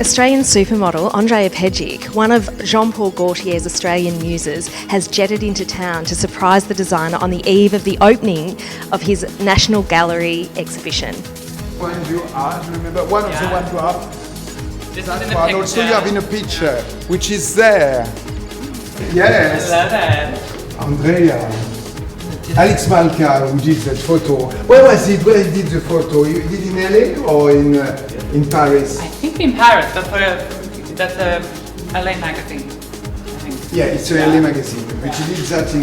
Australian supermodel Andreja Pejić, one of Jean-Paul Gaultier's Australian muses, has jetted into town to surprise the designer on the eve of the opening of his National Gallery exhibition. When you are, remember one of the ones you have. This That is in the one picture. also you have in a picture, which is there. Yes, I love it. Andrea. Alex Malka, who did that photo. Where was it? Where he did the photo? You did in LA or in Paris? I think in Paris. That's a LA magazine. I think. Yeah, it's a LA magazine, but he did that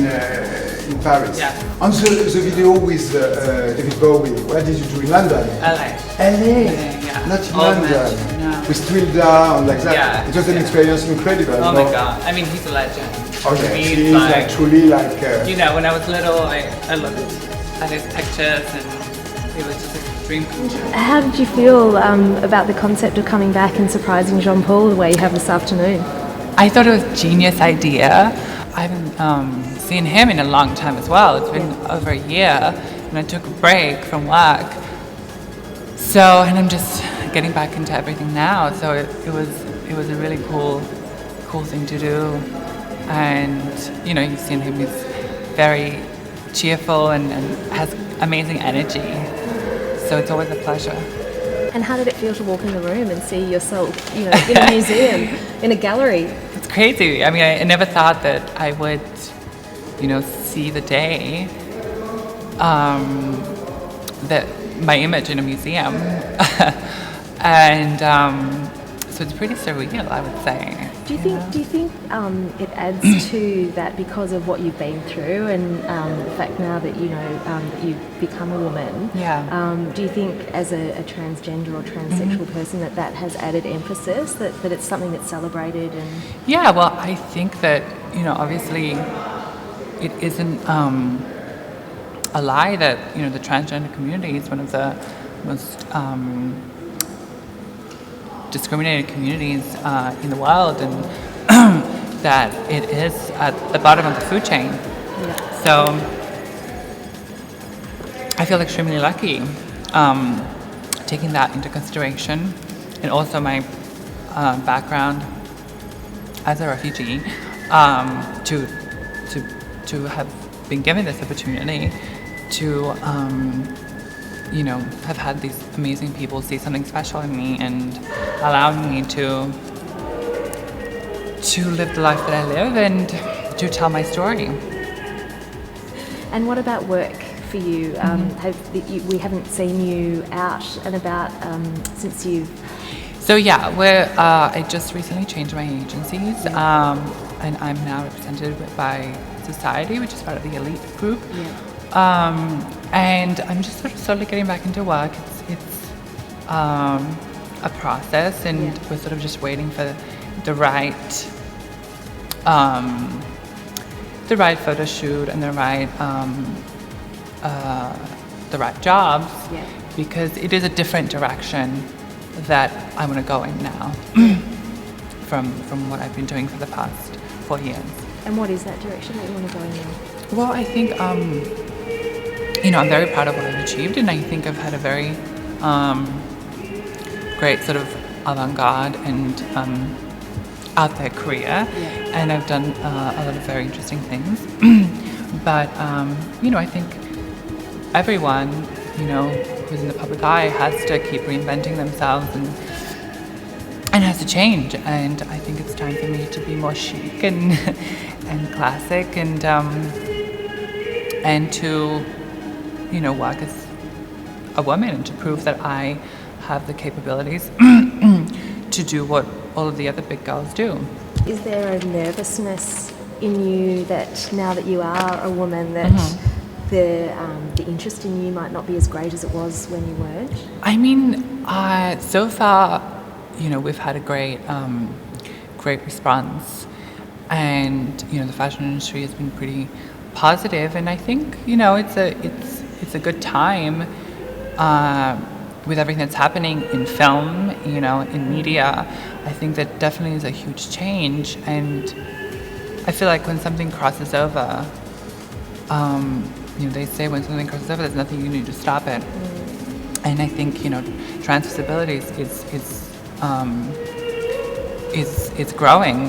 in Paris. Yeah. On the video with David Bowie, where did you do in London? LA. LA, Yeah. not in Old London. Mansion, no. With Twilda and like that. Yeah, It was an experience incredible. Oh no? my god. I mean, he's a legend. Okay, He's he's like, truly like. you know, when I was little, I looked at his pictures and it was just a dream come true. How did you feel about the concept of coming back and surprising Jean-Paul the way you have this afternoon? I thought it was a genius idea. I haven't seen him in a long time as well. It's been over a year, and I took a break from work. So, and I'm just getting back into everything now. So it was a really cool thing to do. And you know, you've seen him. He's very cheerful and has amazing energy. So it's always a pleasure. And how did it feel to walk in the room and see yourself, you know, in a museum, in a gallery? It's crazy. I mean, I never thought that I would, you know, see the day that my image in a museum, and so it's pretty surreal, I would say. Do you think it adds to that because of what you've been through and the fact now that you know that you've become a woman? Yeah. Do you think as a transgender or transsexual person that has added emphasis, that it's something that's celebrated and? Yeah. Well, I think that, you know, obviously, it isn't a lie that, you know, the transgender community is one of the most discriminated communities in the world, and that it is at the bottom of the food chain. Yeah. So I feel extremely lucky taking that into consideration, and also my background as a refugee, to have been given this opportunity to you know, have had these amazing people see something special in me and allowing me to live the life that I live and to tell my story. And what about work for you? We haven't seen you out and about since you've. So yeah, I just recently changed my agencies, and I'm now represented by Society, which is part of the elite group. Yeah. And I'm just sort of slowly getting back into work. It's a process, and we're sort of just waiting for the right photo shoot and the right jobs, because it is a different direction that I want to go in now from what I've been doing for the past 4 years. And what is that direction that you want to go in now? Well, I think, you know, I'm very proud of what I've achieved, and I think I've had a very great sort of avant-garde and out there career, and I've done a lot of very interesting things. But, you know, I think everyone, you know, who's in the public eye has to keep reinventing themselves and has to change. And I think it's time for me to be more chic and classic and to, you know, work as a woman and to prove that I have the capabilities to do what all of the other big girls do. Is there a nervousness in you that now that you are a woman that the interest in you might not be as great as it was when you weren't? I mean, so far, you know, we've had a great response, and you know, the fashion industry has been pretty positive, and I think, you know, it's a good time with everything that's happening in film, you know, in media. I think that definitely is a huge change, and I feel like when something crosses over, you know, they say when something crosses over, there's nothing you can do to stop it. And I think, you know, trans visibility is is growing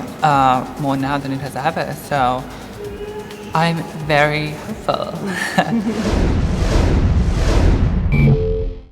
more now than it has ever. So I'm very hopeful.